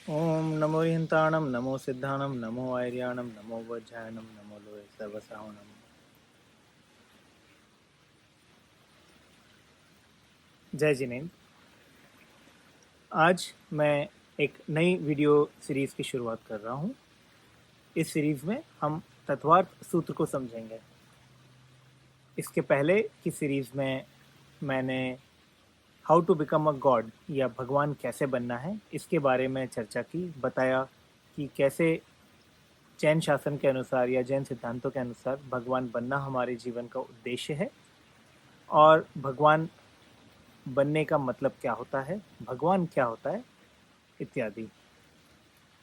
ओम नमो हिंताणम नमो सिद्धाणम नमो आर्याणम नमो वज्रायणम नमो लोहे सर्वसावणम। जय जिनेन्द्र। आज मैं एक नई वीडियो सीरीज की शुरुआत कर रहा हूँ। इस सीरीज में हम तत्वार्थ सूत्र को समझेंगे। इसके पहले की सीरीज में मैंने how to become a god या भगवान कैसे बनना है इसके बारे में चर्चा की, बताया कि कैसे जैन शासन के अनुसार या जैन सिद्धांतों के अनुसार भगवान बनना हमारे जीवन का उद्देश्य है और भगवान बनने का मतलब क्या होता है, भगवान क्या होता है इत्यादि।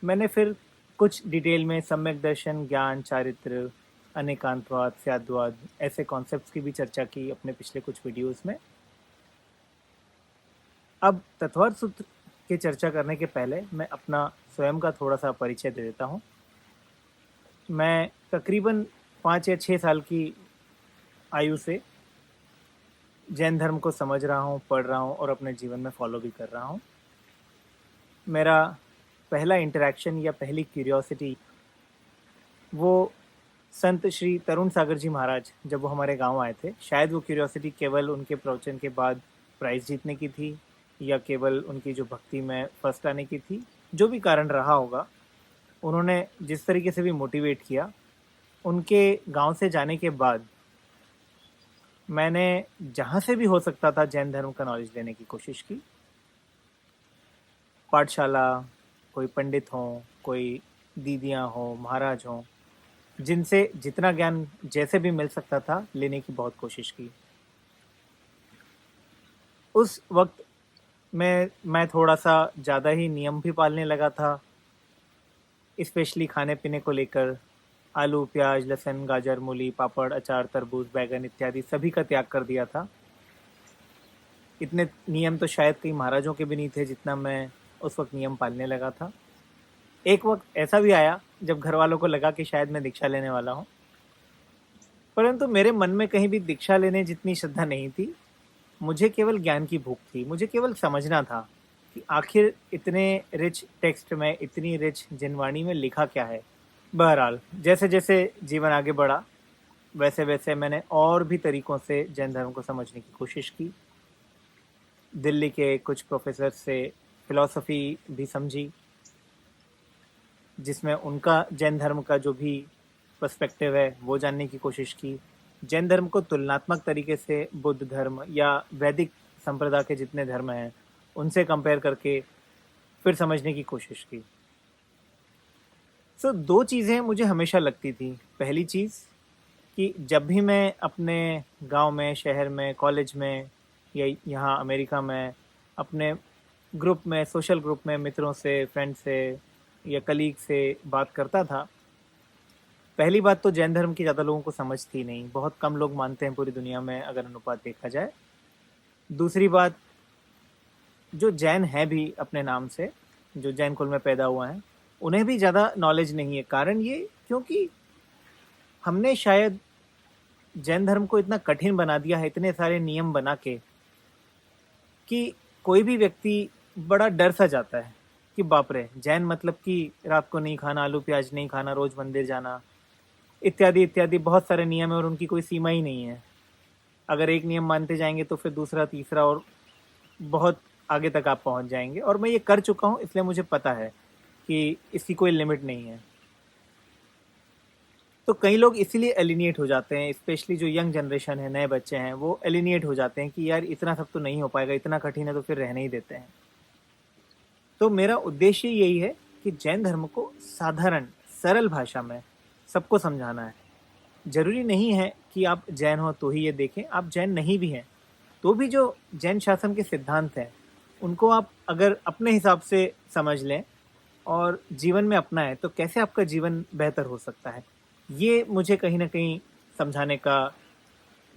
मैंने फिर कुछ डिटेल में सम्यक दर्शन, ज्ञान, चारित्र, अनेकांतवाद, स्याद्वाद ऐसे कॉन्सेप्ट्स की भी चर्चा की अपने पिछले कुछ वीडियोस में। अब तत्वार्थ सूत्र की चर्चा करने के पहले मैं अपना स्वयं का थोड़ा सा परिचय दे देता हूँ। मैं तकरीबन 5 या 6 साल की आयु से जैन धर्म को समझ रहा हूँ, पढ़ रहा हूँ और अपने जीवन में फॉलो भी कर रहा हूँ। मेरा पहला इंटरेक्शन या पहली क्यूरियोसिटी वो संत श्री तरुण सागर जी महाराज जब वो हमारे गांव आए थे, शायद वो क्यूरियोसिटी केवल उनके प्रवचन के बाद प्राइज़ जीतने की थी या केवल उनकी जो भक्ति में फर्स्ट आने की थी। जो भी कारण रहा होगा, उन्होंने जिस तरीके से भी मोटिवेट किया, उनके गांव से जाने के बाद मैंने जहाँ से भी हो सकता था जैन धर्म का नॉलेज लेने की कोशिश की। पाठशाला, कोई पंडित हों, कोई दीदियाँ हों, महाराज हों, जिनसे जितना ज्ञान जैसे भी मिल सकता था लेने की बहुत कोशिश की। उस वक्त में मैं थोड़ा सा ज़्यादा ही नियम भी पालने लगा था, स्पेशली खाने पीने को लेकर। आलू, प्याज, लहसुन, गाजर, मूली, पापड़, अचार, तरबूज, बैगन इत्यादि सभी का त्याग कर दिया था। इतने नियम तो शायद कई महाराजों के भी नहीं थे जितना मैं उस वक्त नियम पालने लगा था। एक वक्त ऐसा भी आया जब घर वालों को लगा कि शायद मैं दीक्षा लेने वाला हूँ, परंतु मेरे मन में कहीं भी दीक्षा लेने जितनी श्रद्धा नहीं थी। मुझे केवल ज्ञान की भूख थी, मुझे केवल समझना था कि आखिर इतने रिच टेक्स्ट में, इतनी रिच जिनवाणी में लिखा क्या है। बहरहाल जैसे जैसे जीवन आगे बढ़ा, वैसे वैसे मैंने और भी तरीकों से जैन धर्म को समझने की कोशिश की। दिल्ली के कुछ प्रोफेसर से फिलॉसफी भी समझी, जिसमें उनका जैन धर्म का जो भी पर्सपेक्टिव है वो जानने की कोशिश की। जैन धर्म को तुलनात्मक तरीके से बुद्ध धर्म या वैदिक संप्रदाय के जितने धर्म हैं उनसे कंपेयर करके फिर समझने की कोशिश की। दो चीज़ें मुझे हमेशा लगती थी। पहली चीज़ कि जब भी मैं अपने गांव में, शहर में, कॉलेज में या यहाँ अमेरिका में अपने ग्रुप में, सोशल ग्रुप में मित्रों से, फ्रेंड से या कलीग से बात करता था, पहली बात तो जैन धर्म की ज़्यादा लोगों को समझ थी नहीं। बहुत कम लोग मानते हैं पूरी दुनिया में अगर अनुपात देखा जाए। दूसरी बात, जो जैन है भी अपने नाम से, जो जैन कुल में पैदा हुआ है, उन्हें भी ज़्यादा नॉलेज नहीं है। कारण ये क्योंकि हमने शायद जैन धर्म को इतना कठिन बना दिया है, इतने सारे नियम बना के, कि कोई भी व्यक्ति बड़ा डर सा जाता है कि बाप रे, जैन मतलब कि रात को नहीं खाना, आलू प्याज नहीं खाना, रोज मंदिर जाना इत्यादि इत्यादि बहुत सारे नियम है और उनकी कोई सीमा ही नहीं है। अगर एक नियम मानते जाएंगे तो फिर दूसरा, तीसरा और बहुत आगे तक आप पहुंच जाएंगे। और मैं ये कर चुका हूँ, इसलिए मुझे पता है कि इसकी कोई लिमिट नहीं है। तो कई लोग इसीलिए एलिनिएट हो जाते हैं, स्पेशली जो यंग जनरेशन है, नए बच्चे हैं, वो एलिनिएट हो जाते हैं कि यार इतना सब तो नहीं हो पाएगा, इतना कठिन है, तो फिर रहने ही देते हैं। तो मेरा उद्देश्य यही है कि जैन धर्म को साधारण, सरल भाषा में सबको समझाना है। जरूरी नहीं है कि आप जैन हो तो ही ये देखें, आप जैन नहीं भी हैं तो भी जो जैन शासन के सिद्धांत हैं उनको आप अगर अपने हिसाब से समझ लें और जीवन में अपनाएं तो कैसे आपका जीवन बेहतर हो सकता है, ये मुझे कहीं ना कहीं समझाने का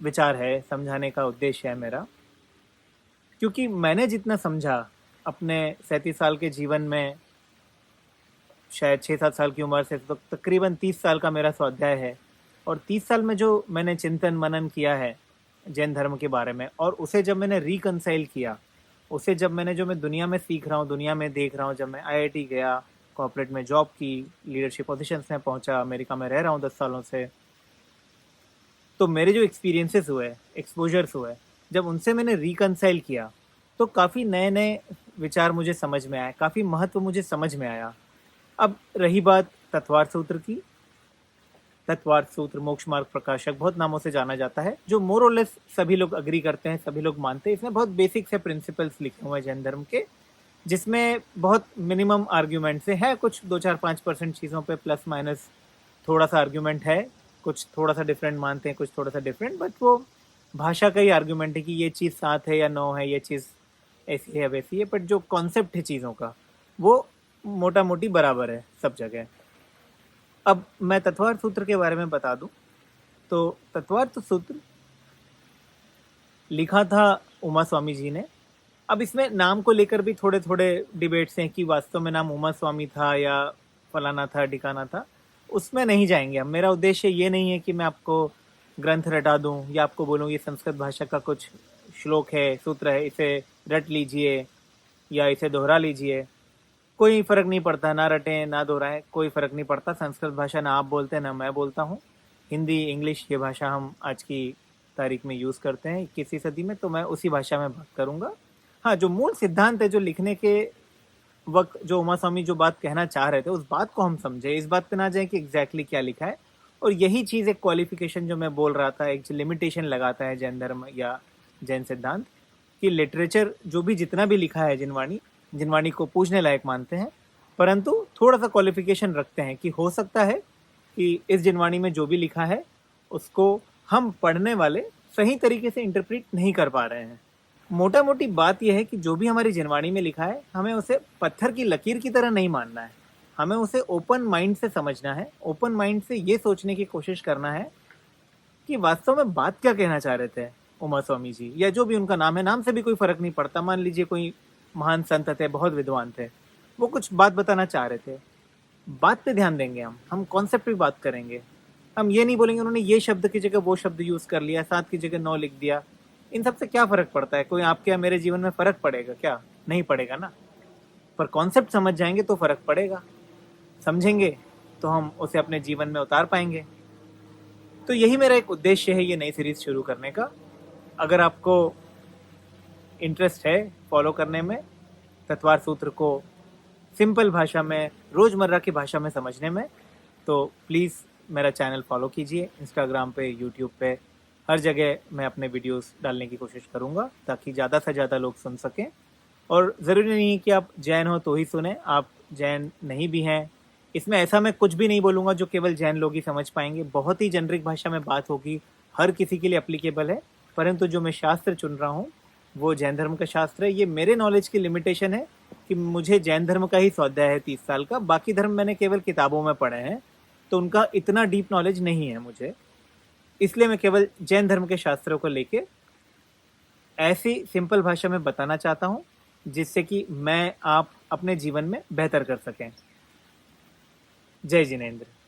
विचार है, समझाने का उद्देश्य है मेरा। क्योंकि मैंने जितना समझा अपने 37 साल के जीवन में, शायद 6-7 साल की उम्र से, तो तकरीबन 30 साल का मेरा स्वाध्याय है। और 30 साल में जो मैंने चिंतन मनन किया है जैन धर्म के बारे में, और उसे जब मैंने रिकंसाइल किया उसे जब मैं दुनिया में सीख रहा हूँ, दुनिया में देख रहा हूँ, जब मैं आईआईटी गया, कॉर्पोरेट में जॉब की, लीडरशिप पोजीशंस में पहुंचा, अमेरिका में रह रहा हूँ 10 सालों से, तो मेरे जो एक्सपीरियंसेस हुए, एक्सपोजर्स हुए, जब उनसे मैंने रिकंसाइल किया, तो काफ़ी नए नए विचार मुझे समझ में आए, काफ़ी महत्व मुझे समझ में आया। अब रही बात तत्वार सूत्र की, तत्वार्थ सूत्र, मोक्ष मार्ग प्रकाशक, बहुत नामों से जाना जाता है, जो मोर और लेस सभी लोग अग्री करते हैं, सभी लोग मानते हैं। इसमें बहुत बेसिक से प्रिंसिपल्स लिखे हुए हैं जैन धर्म के, जिसमें बहुत मिनिमम आर्ग्यूमेंट से है, कुछ 2-4-5% चीज़ों पे प्लस माइनस थोड़ा सा आर्ग्यूमेंट है, कुछ थोड़ा सा डिफरेंट मानते हैं, कुछ थोड़ा सा डिफरेंट, बट वो भाषा का ही आर्ग्यूमेंट है कि ये चीज़ 7 है या 9 है, ये चीज़ ऐसी है वैसी है, बट जो कॉन्सेप्ट है चीज़ों का वो मोटा मोटी बराबर है सब जगह। अब मैं तत्वार्थ सूत्र के बारे में बता दूं, तो तत्वार्थ सूत्र लिखा था उमा स्वामी जी ने। अब इसमें नाम को लेकर भी थोड़े थोड़े डिबेट्स हैं कि वास्तव में नाम उमा स्वामी था या फलाना था ढिकाना था, उसमें नहीं जाएंगे हम। मेरा उद्देश्य ये नहीं है कि मैं आपको ग्रंथ रटा दूं या आपको बोलूं ये संस्कृत भाषा का कुछ श्लोक है, सूत्र है, इसे रट लीजिए या इसे दोहरा लीजिए। कोई फर्क नहीं पड़ता, ना रटे ना दोहराए, कोई फर्क नहीं पड़ता। संस्कृत भाषा ना आप बोलते हैं ना मैं बोलता हूँ, हिंदी इंग्लिश ये भाषा हम आज की तारीख में यूज़ करते हैं 21वीं सदी में, तो मैं उसी भाषा में बात करूँगा। हाँ, जो मूल सिद्धांत है, जो लिखने के वक्त जो उमा स्वामी जो बात कहना चाह रहे थे, उस बात को हम समझे, इस बात पे ना जाए कि एग्जैक्टली क्या लिखा है। और यही चीज़ एक क्वालिफिकेशन जो मैं बोल रहा था, एक लिमिटेशन लगाता है जैन धर्म या जैन सिद्धांत, कि लिटरेचर जो भी जितना भी लिखा है जिनवाणी को पूछने लायक मानते हैं, परंतु थोड़ा सा क्वालिफिकेशन रखते हैं कि हो सकता है कि इस जिनवाणी में जो भी लिखा है उसको हम पढ़ने वाले सही तरीके से इंटरप्रेट नहीं कर पा रहे हैं। मोटा मोटी बात यह है कि जो भी हमारी जिनवाणी में लिखा है, हमें उसे पत्थर की लकीर की तरह नहीं मानना है, हमें उसे ओपन माइंड से समझना है, ओपन माइंड से ये सोचने की कोशिश करना है कि वास्तव में बात क्या कहना चाह रहे थे उमा स्वामी जी, या जो भी उनका नाम है, नाम से भी कोई फर्क नहीं पड़ता। मान लीजिए कोई महान संत थे, बहुत विद्वान थे, वो कुछ बात बताना चाह रहे थे, बात पे ध्यान देंगे हम कॉन्सेप्ट पे बात करेंगे। हम ये नहीं बोलेंगे उन्होंने ये शब्द की जगह वो शब्द यूज कर लिया, 7 की जगह 9 लिख दिया। इन सब से क्या फर्क पड़ता है? कोई आपके या मेरे जीवन में फर्क पड़ेगा क्या? नहीं पड़ेगा ना। पर कॉन्सेप्ट समझ जाएंगे तो फर्क पड़ेगा, समझेंगे तो हम उसे अपने जीवन में उतार पाएंगे। तो यही मेरा एक उद्देश्य है ये नई सीरीज शुरू करने का। अगर आपको इंटरेस्ट है फॉलो करने में, तत्वार सूत्र को सिंपल भाषा में, रोज़मर्रा की भाषा में समझने में, तो प्लीज़ मेरा चैनल फॉलो कीजिए। इंस्टाग्राम पे, यूट्यूब पे, हर जगह मैं अपने वीडियोस डालने की कोशिश करूँगा ताकि ज़्यादा से ज़्यादा लोग सुन सकें। और ज़रूरी नहीं है कि आप जैन हो तो ही सुने, आप जैन नहीं भी हैं, इसमें ऐसा मैं कुछ भी नहीं बोलूँगा जो केवल जैन लोग ही समझ पाएंगे। बहुत ही जेनरिक भाषा में बात होगी, हर किसी के लिए एप्लीकेबल है। परंतु जो मैं शास्त्र चुन रहा हूँ वो जैन धर्म का शास्त्र है। ये मेरे नॉलेज की लिमिटेशन है कि मुझे जैन धर्म का ही स्वाध्याय है 30 साल का, बाकी धर्म मैंने केवल किताबों में पढ़े हैं, तो उनका इतना डीप नॉलेज नहीं है मुझे। इसलिए मैं केवल जैन धर्म के शास्त्रों को लेके ऐसी सिंपल भाषा में बताना चाहता हूँ जिससे कि मैं आप अपने जीवन में बेहतर कर सकें। जय जिनेंद्र।